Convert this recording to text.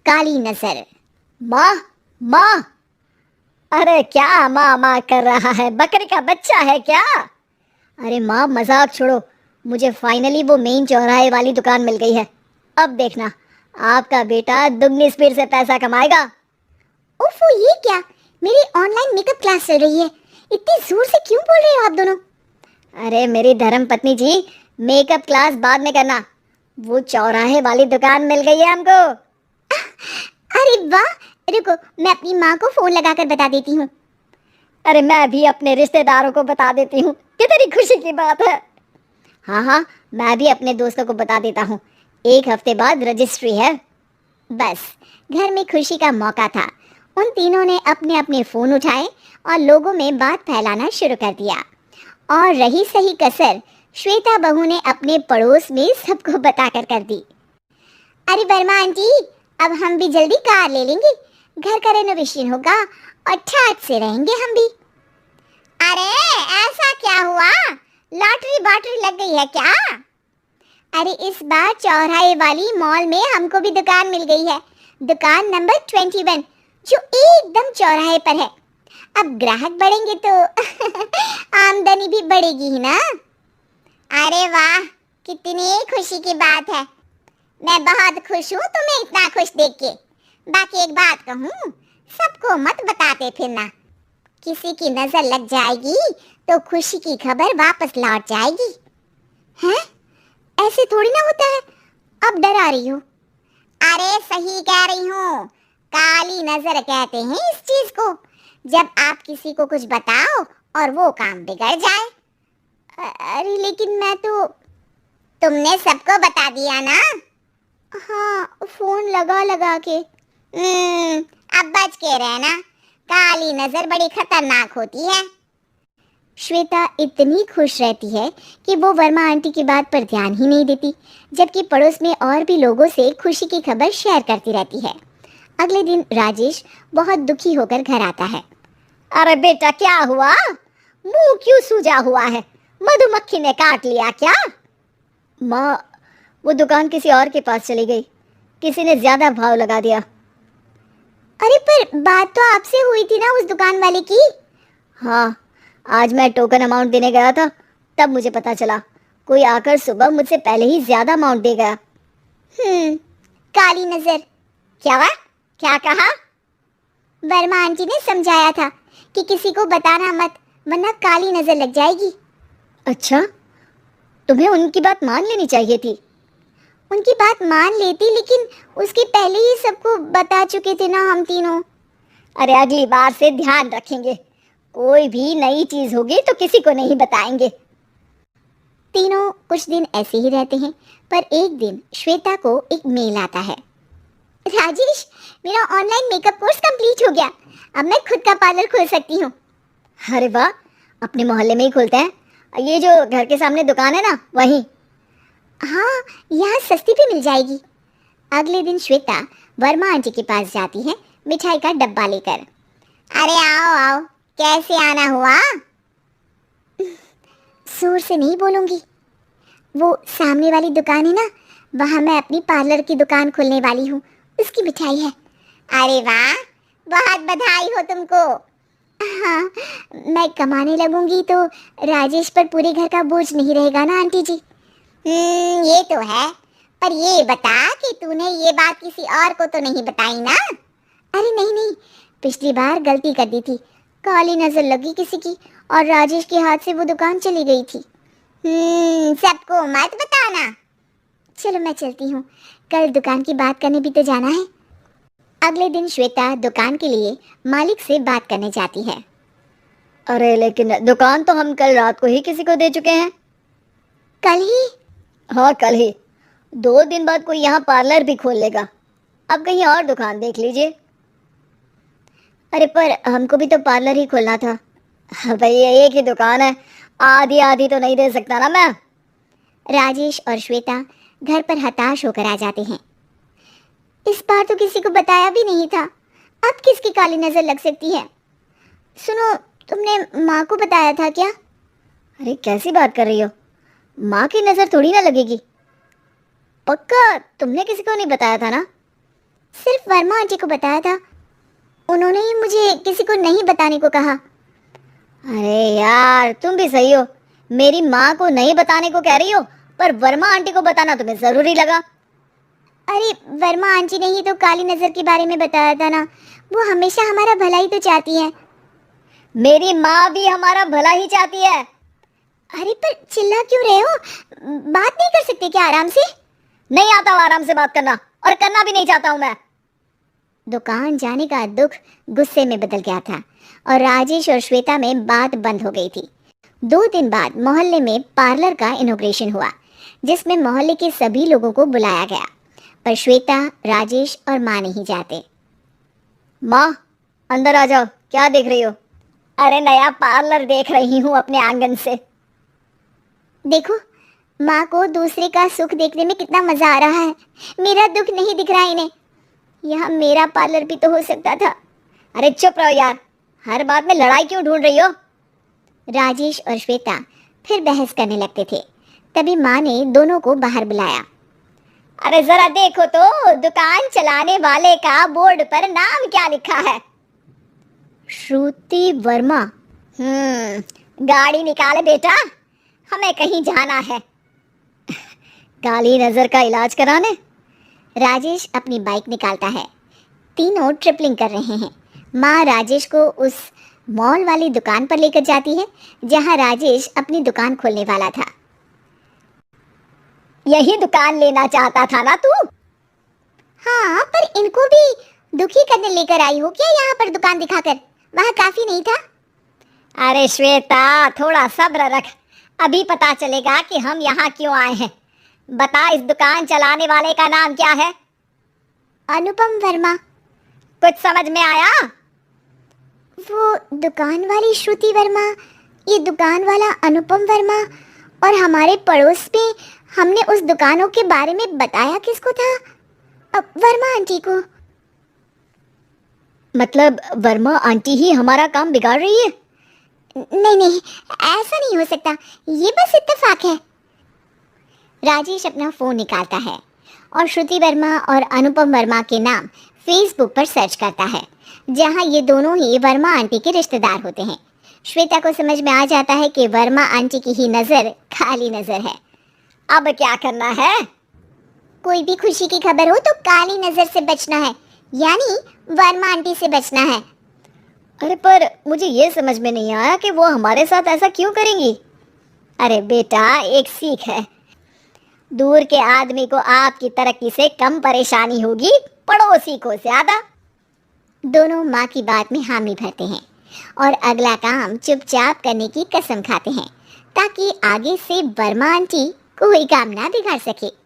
काली नजर। माँ, माँ। अरे क्या माँ माँ कर रहा है? बकरी का बच्चा है क्या? अरे माँ, मजाक छोड़ो। मुझे फाइनली वो मेन चौराहे वाली दुकान मिल गई है। अब देखना, आपका बेटा दुगनी स्पीड से पैसा कमाएगा। ओफो, ये क्या? मेरी ऑनलाइन मेकअप क्लास चल रही है। इतनी जोर से क्यों बोल रहे हो आप दोनों? अरे मेरी धर्म पत्नी जी, मेकअप क्लास बाद में करना। वो चौराहे वाली दुकान मिल गई है हमको। अरे वाह, रुको, मैं अपनी माँ को फोन लगाकर बता देती हूँ। अरे मैं भी अपने रिश्तेदारों को बता देती हूँ। कितनी खुशी की बात है। हाँ हाँ, मैं भी अपने दोस्तों को बता देता हूँ। 1 हफ्ते बाद रजिस्ट्री है। बस, घर में खुशी का मौका था। उन तीनों ने अपने अपने फोन उठाए और लोगों में बात फैलाना शुरू कर दिया। और रही सही कसर, श्वेता बहू ने अपने पड़ोस में सबको बताकर कर दी। अरे वर्मा आंटी, अब हम भी जल्दी कार ले लेंगे। घर का रेनोवेशन होगा और ठाट से रहेंगे हम भी। अरे ऐसा क्या हुआ? लॉटरी बाटरी लग गई है क्या? अरे इस बार चौराहे वाली मॉल में हमको भी दुकान मिल गई है। दुकान नंबर 21, जो एकदम चौराहे पर है। अब ग्राहक बढ़ेंगे तो आमदनी भी बढ़ेगी ही ना। अरे वाह, कितनी खुशी की बात है। मैं बहुत खुश हूँ तुम्हें इतना खुश देख के। बाकी एक बात कहूँ, सबको मत बताते फिरना। किसी की नजर लग जाएगी तो खुशी की खबर वापस लौट जाएगी। हैं? ऐसे थोड़ी ना होता है। अब डरा रही हो? अरे सही कह रही हूँ, काली नजर कहते हैं इस चीज को। जब आप किसी को कुछ बताओ और वो काम बिगड़ जाए। अरे लेकिन मैं तो। तुमने सबको बता दिया ना? हाँ, फोन लगा लगा के। अब बच के रहना, काली नजर बड़ी खतरनाक होती है। श्वेता इतनी खुश रहती है कि वो वर्मा आंटी की बात पर ध्यान ही नहीं देती, जबकि पड़ोस में और भी लोगों से खुशी की खबर शेयर करती रहती है। अगले दिन राजेश बहुत दुखी होकर घर आता है। अरे बेटा, क्या हुआ? मुंह क्यों सूजा हुआ है? मधुमक्खी ने काट लिया क्या? माँ, वो दुकान किसी और के पास चली गई। किसी ने ज्यादा भाव लगा दिया। अरे पर बात तो आपसे हुई थी ना उस दुकान वाले की। हाँ, आज मैं टोकन अमाउंट देने गया था, तब मुझे पता चला। कोई आकर सुबह मुझसे पहले ही ज्यादा अमाउंट दे गया। काली नजर। क्या हुआ? क्या कहा? वर्मा आंटी ने समझाया था कि किसी को बताना मत, वरना काली नजर लग जाएगी। अच्छा, तुम्हें उनकी बात मान लेनी चाहिए थी। उनकी बात मान लेती, लेकिन उसके पहले ही सबको बता चुके थे ना हम तीनों। अरे अगली बार से ध्यान रखेंगे। कोई भी नई चीज होगी तो किसी को नहीं बताएंगे। तीनों कुछ दिन ऐसे ही रहते हैं, पर एक दिन श्वेता को एक मेल आता है। राजेश, मेरा ऑनलाइन मेकअप कोर्स कंप्लीट हो गया। अब मैं खुद का पार्लर खोल सकती हूँ। अरे वाह, अपने मोहल्ले में ही खोलते हैं। ये जो घर के सामने दुकान है ना, वहीं। हाँ, यहाँ सस्ती भी मिल जाएगी। अगले दिन श्वेता वर्मा आंटी के पास जाती है मिठाई का डब्बा लेकर। अरे आओ आओ, कैसे आना हुआ? जोर से नहीं बोलूंगी। वो सामने वाली दुकान है ना, वहाँ मैं अपनी पार्लर की दुकान खोलने वाली हूँ, उसकी मिठाई है। अरे वाह, बहुत बधाई हो तुमको। हाँ, मैं कमाने लगूंगी तो राजेश पर पूरे घर का बोझ नहीं रहेगा ना आंटी जी। ये तो है, पर ये बता कि तूने ये बात किसी और को तो नहीं बताई ना? अरे नहीं नहीं, पिछली बार गलती कर दी थी। काली नजर लगी किसी की और राजेश के हाथ से वो दुकान चली गई थी। सबको मत बताना। चलो मैं चलती हूँ, कल दुकान की बात करने भी तो जाना है। अगले दिन श्वेता दुकान के लिए मालिक से बात करने जाती है। अरे लेकिन दुकान तो हम कल रात को ही किसी को दे चुके हैं। कल ही? हाँ, कल ही। 2 दिन बाद कोई यहाँ पार्लर भी खोल लेगा। अब कहीं और दुकान देख लीजिए। अरे पर हमको भी तो पार्लर ही खोलना था। भैया, एक ही दुकान है, आधी आधी तो नहीं दे सकता ना मैं। राजेश और श्वेता घर पर हताश होकर आ जाते हैं। इस बार तो किसी को बताया भी नहीं था, अब किसकी काली नजर लग सकती है? सुनो, तुमने माँ को बताया था क्या? अरे कैसी बात कर रही हो? माँ की नजर थोड़ी ना लगेगी। पक्का तुमने किसी को नहीं बताया था ना? सिर्फ वर्मा आंटी को बताया था, उन्होंने ही मुझे किसी को नहीं बताने को कहा। अरे यार तुम भी सही हो, मेरी माँ को नहीं बताने को कह रही हो, पर वर्मा आंटी को बताना तुम्हें जरूरी लगा। अरे वर्मा आंटी ने ही तो काली नजर के बारे में बताया था ना, वो हमेशा हमारा भला ही तो चाहती है। मेरी माँ भी हमारा भला ही चाहती है। अरे पर चिल्ला क्यों रहे हो, बात नहीं कर सकते क्या आराम से? नहीं आता हूँ आराम से बात करना, और करना भी नहीं चाहता हूँ मैं। दुकान जाने का दुख गुस्से में बदल गया था और राजेश और श्वेता में बात बंद हो गई थी। 2 दिन बाद मोहल्ले में पार्लर का इनॉग्रेशन हुआ, जिसमें मोहल्ले के सभी लोगों को बुलाया गया, पर श्वेता, राजेश और माँ नहीं जाते। माँ अंदर आ जाओ, क्या देख रही हो? अरे नया पार्लर देख रही हूँ अपने आंगन से। देखो, माँ को दूसरे का सुख देखने में कितना मजा आ रहा है, मेरा दुख नहीं दिख रहा इन्हें। यहाँ मेरा पार्लर भी तो हो सकता था। अरे चुप रहो यार, हर बात में लड़ाई क्यों ढूंढ रही हो? राजेश और श्वेता फिर बहस करने लगते थे। तभी माँ ने दोनों को बाहर बुलाया। अरे जरा देखो तो, दुकान चलाने वाले का बोर्ड पर नाम क्या लिखा है? श्रुति वर्मा। गाड़ी निकाले बेटा, हमें कहीं जाना है। काली नजर का इलाज कराने। राजेश अपनी बाइक निकालता है। तीनों ट्रिपलिंग कर रहे हैं। माँ राजेश को उस मॉल वाली दुकान पर लेकर जाती है जहाँ राजेश अपनी दुकान खोलने वाला था। यही दुकान लेना चाहता था ना तू? हाँ, पर इनको भी दुखी करने लेकर आई हो क्या यहाँ पर दुकान दिखाकर? वहाँ काफी नहीं था? अरे श्वेता थोड़ा सब्र रख, अभी पता चलेगा कि हम यहाँ क्यों आए हैं। बता, इस दुकान चलाने वाले का नाम क्या है? अनुपम वर्मा। कुछ समझ में आया? वो दुकान वाली श्रुति वर्मा, ये दुकान वाला अनुपम वर्मा, और हमारे पड़ोस में हमने उस दुकानों के बारे में बताया किसको था? वर्मा आंटी को। मतलब वर्मा आंटी ही हमारा काम बिगाड़ रही है? नहीं नहीं, ऐसा नहीं हो सकता, ये बस इत्तेफाक है। राजेश अपना फोन निकालता है और श्रुति वर्मा और अनुपम वर्मा के नाम फेसबुक पर सर्च करता है, जहां ये दोनों ही वर्मा आंटी के रिश्तेदार होते हैं। श्वेता को समझ में आ जाता है कि वर्मा आंटी की ही नज़र काली नज़र है। अब क्या करना है? कोई भी खुशी की खबर हो तो काली नज़र से बचना है, यानी वर्मा आंटी से बचना है। अरे पर मुझे ये समझ में नहीं आया कि वो हमारे साथ ऐसा क्यों करेंगी। अरे बेटा, एक सीख है, दूर के आदमी को आपकी तरक्की से कम परेशानी होगी, पड़ोसी को ज्यादा। दोनों माँ की बात में हामी भरते हैं और अगला काम चुपचाप करने की कसम खाते हैं, ताकि आगे से वर्मा आंटी कोई काम ना बिगाड़ सके।